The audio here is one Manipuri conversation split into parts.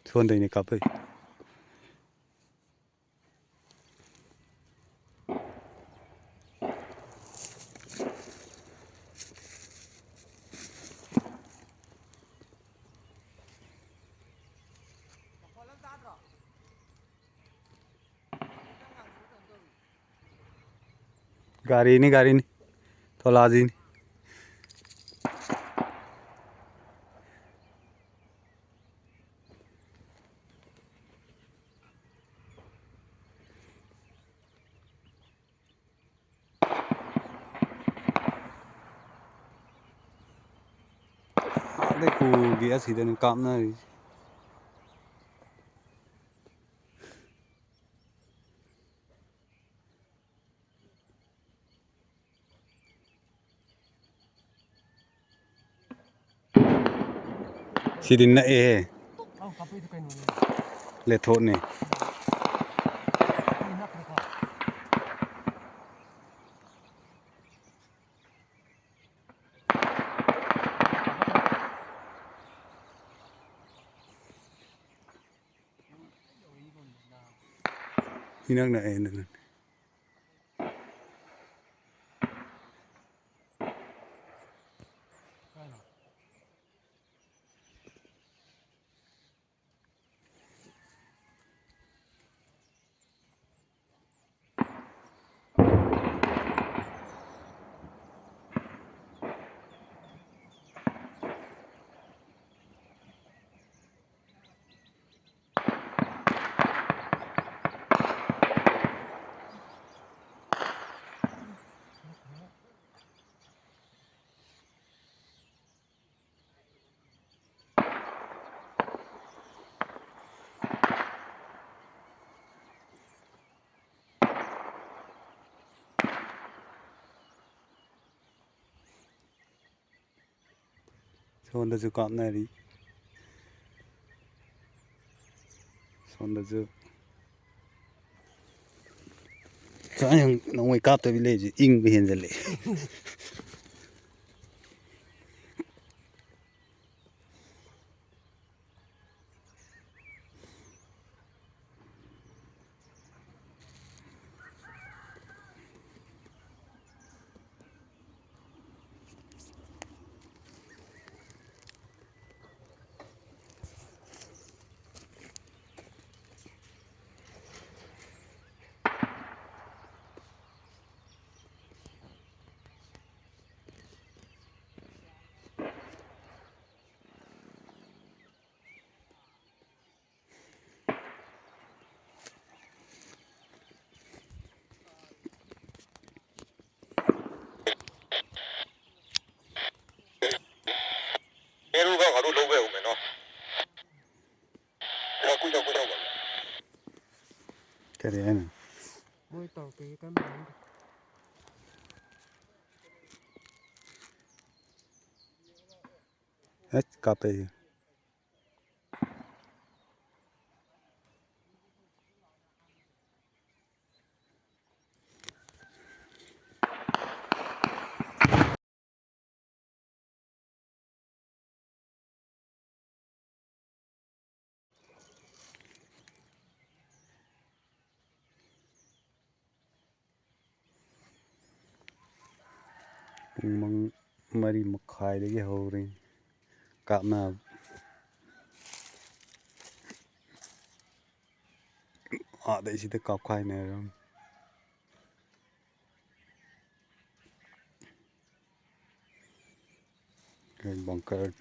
Xuân đây này cặp ấy. गाड़ी नहीं तो लाजी नहीं देखो गया सीधे ने काम ना सीधे ना ए ले थोड़ ने इनक ना ए ना Xuân đã काम ना री 손다즈 저냥 너무 깝다 빌레지 잉비 현절래 에루가 가도 너왜 오면 너 꾸져 봐 그래 mỗi tàu cái bán hết cà phê ꯄꯨꯡ 4:30 ꯍꯧꯔꯦ ꯀꯥꯞꯅ ꯑꯥꯗꯩꯁꯤꯗ ꯀꯥꯞꯈꯥꯏꯅꯔꯝ ꯕꯪꯀꯔ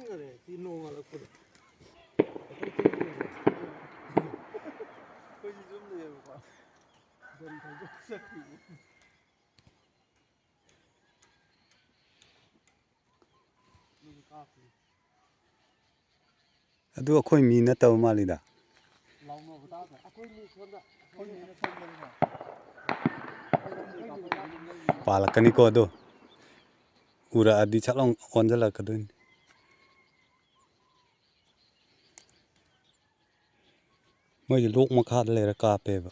거래. 뒤로 가라 그래. 거기 좀 내려봐. 좀 더 좁게. ꯑꯗꯨ ꯑꯩꯈꯣꯏ ꯃꯤ ꯅꯠꯇꯕ ꯃꯥꯜꯂꯤꯗ ꯂꯥꯎꯅꯕ ꯇꯥꯗ꯭ꯔ ꯑꯩꯈꯣꯏ ꯃꯤ ꯁꯣꯝꯗ ꯑꯩꯈꯣꯏ ꯃꯤꯅ ꯁꯣꯝꯗꯅꯤꯀꯣ ꯄꯥꯜꯂꯛꯀꯅꯤꯀꯣ ꯑꯗꯣ ꯎꯔꯛꯑꯗꯤ ꯁꯠ ꯂꯥꯎ ꯑꯣꯟꯁꯤꯜꯂꯛꯀꯗꯣꯏꯅꯤ ꯃꯣꯏꯁꯦ ꯂꯣꯛ ꯃꯈꯥꯗ ꯂꯩꯔ ꯀꯥꯞꯄꯦꯕ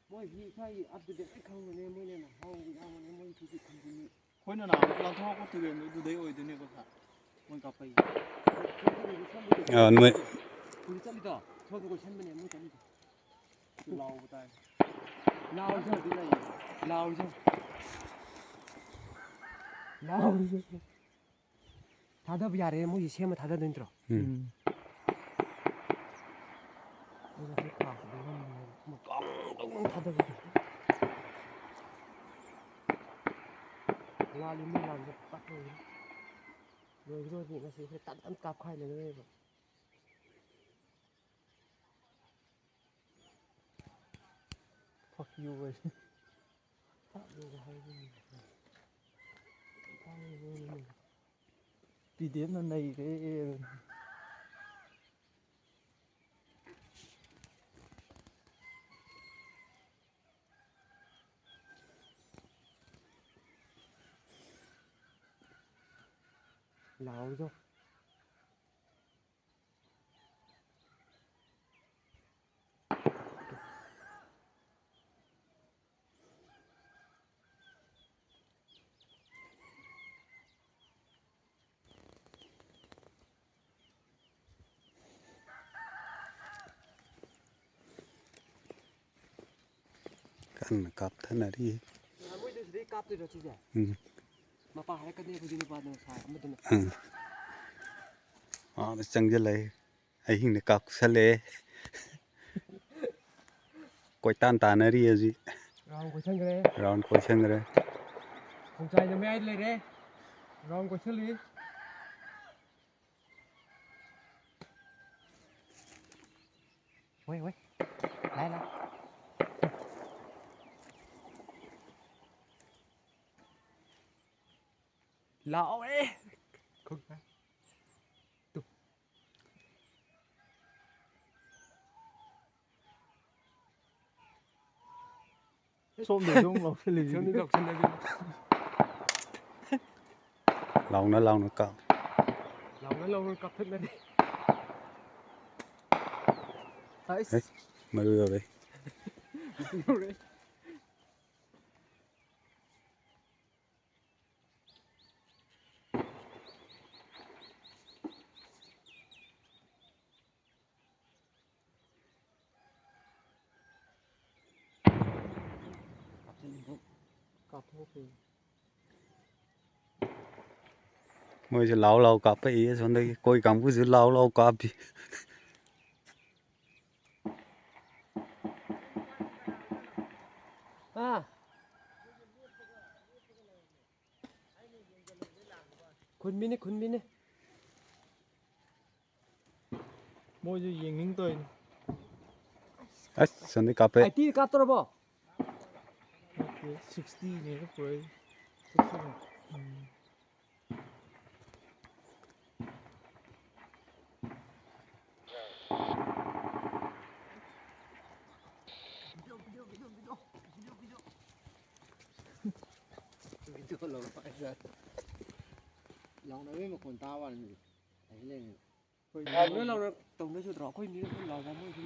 ꯃꯣꯏꯒꯤ ꯏꯁꯥꯒꯤ ꯑꯞꯇꯨꯗ ꯂꯣꯏ ꯈꯪꯕꯅꯦ ꯃꯣꯏꯅ ꯍꯥꯎꯕ ꯌꯥꯎꯕꯅꯦ ꯃꯣꯏ ꯐꯤꯖꯤꯛ ꯈꯪꯕꯅꯤ ꯑꯩꯈꯣꯏꯅ ꯅꯍꯥꯟ ꯂꯥꯟꯊꯣꯔꯛꯄ ꯇꯨꯔꯦꯟꯗꯣ ꯑꯗꯨꯗꯩ ꯑꯣꯏꯗꯣꯏꯅꯦꯕ ꯃꯣꯏ ꯀꯥꯞꯄꯩ ꯅꯣꯏ ꯍꯧꯖꯤꯛ ꯆꯠꯂꯤꯗꯣ ꯁꯣꯝꯗ ꯀꯣꯏꯁꯟꯕꯅꯦ ꯃꯣꯏ ꯆꯠꯂꯤꯗꯣ ꯂꯥꯎꯕ ꯇꯥꯏ ꯂꯥꯎꯁꯨ ꯂꯩꯌꯦ ꯂꯥꯎꯁꯨ ꯂꯥꯎꯁꯨ ꯊꯥꯗꯕ ꯌꯥꯔꯦ ꯃꯣꯏꯁꯤ ꯁꯦꯝꯃ ꯊꯥꯗꯗꯣꯏ ꯅꯠꯇ꯭ꯔꯣ ꯂꯥꯜꯂꯤ ꯃꯤ ꯂꯥꯟꯗ ꯄꯠ ꯂꯣꯏꯈ꯭ꯔꯣꯗꯤ ꯉꯁꯤ ꯑꯩꯈꯣꯏ ꯇꯞ ꯀꯥꯞꯈꯥꯏꯅꯗꯣꯏꯕ fuck you guys ꯄꯤꯗꯦꯝꯅ ꯅꯩꯔꯦ ꯂꯥꯎꯗꯣ ꯀꯟꯅ ꯀꯥꯞꯊꯅꯔꯤ ꯃꯣꯏꯗ ꯁꯤꯗꯩ ꯀꯥꯞꯇꯣꯏꯔꯣ ꯁꯤꯁꯦ ꯃꯄꯥ ꯍꯥꯏꯔꯛꯀꯅꯤ ꯍꯧꯖꯤꯛ ꯅꯨꯄꯥꯗꯨꯅ ꯁꯥꯏ ꯑꯃꯗꯨꯅ ꯑꯥꯗ ꯆꯪꯁꯤꯜꯂꯛꯑꯦ ꯑꯍꯤꯡꯗ ꯀꯥꯞꯁꯜꯂꯛꯑꯦ ꯀꯣꯏꯇꯥꯟ ꯇꯥꯟꯅꯔꯤ ꯍꯧꯖꯤꯛ ꯔꯥꯎꯟ ꯀꯣꯏꯁꯟꯈ꯭ꯔꯦ ꯔꯥꯎꯟ ꯀꯣꯏꯁꯟꯈ꯭ꯔꯦ ꯈꯣꯡꯆꯥꯏꯅ ꯃꯌꯥꯏꯗ ꯂꯩꯔꯦ ꯔꯥꯎꯟ ꯀꯣꯏꯁꯜꯂꯤ ꯍꯣꯏ ꯂꯥꯏ ꯂꯥꯛꯑꯣꯑꯦ ꯁꯣꯝꯗꯩꯁꯨ ꯑꯃꯨꯛ ꯂꯧꯁꯤꯜꯂꯤ ꯂꯥꯎꯅ ꯀꯥꯞ ꯂꯥꯎꯅ ꯀꯥꯞꯊꯠꯅꯔꯤ ꯃꯔꯨ ꯌꯧꯔꯛꯏ ꯃꯣꯏꯁꯨ ꯂꯥꯎ ꯀꯥꯞꯄꯛꯏ ꯑꯁꯣꯝꯗꯒꯤ ꯀꯣꯏ ꯀꯥꯡꯕꯨꯁꯨ ꯂꯥꯎ ꯀꯥꯞꯄꯤ ꯈꯨꯟꯕꯤꯅꯤ ꯃꯣꯏꯁꯨ ꯌꯦꯡꯅꯤꯡꯇꯧꯏꯅꯤ ꯑꯁ ꯁꯣꯝꯗꯩ ꯀꯥꯞꯄꯦ 80 ꯀꯥꯞꯇꯣꯔꯕꯣ 60ꯅꯦ ꯄꯨꯔꯛꯏ 60 ꯂꯥꯎꯅꯕꯒꯤ ꯃꯈꯣꯟ ꯇꯥꯕ ꯋꯥꯅꯤ ꯂꯥꯎꯅ ꯇꯧꯅꯁꯨꯗ꯭ꯔꯣ ꯑꯩꯈꯣꯏ ꯃꯤꯅ ꯂꯥꯎꯕ ꯃꯣꯏꯁꯨ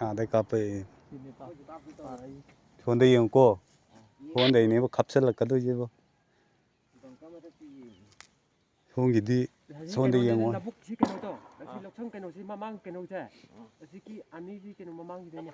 ꯑꯥꯗꯩ ꯀꯥꯞꯄꯛꯏ ꯁꯣꯟꯗ ꯌꯦꯡꯉꯨꯀꯣ ꯁꯣꯟꯗꯩꯅꯦꯕ ꯈꯞꯆꯜꯂꯛꯀꯗꯣꯏꯁꯦꯕꯣ ꯁꯣꯝꯒꯤꯗꯤ ꯁꯣꯟꯗ ꯌꯦꯡꯉꯣ ꯂꯧꯕꯨꯛ ꯁꯤ ꯀꯩꯅꯣꯗꯣ ꯑꯁꯤ ꯂꯧꯁꯪ ꯀꯩꯅꯣꯁꯤ ꯃꯃꯥꯡ ꯀꯩꯅꯣꯁꯦ ꯑꯁꯤꯒꯤ ꯑꯅꯤꯁꯤ ꯀꯩꯅꯣ ꯃꯃꯥꯡꯁꯤꯗꯅꯦ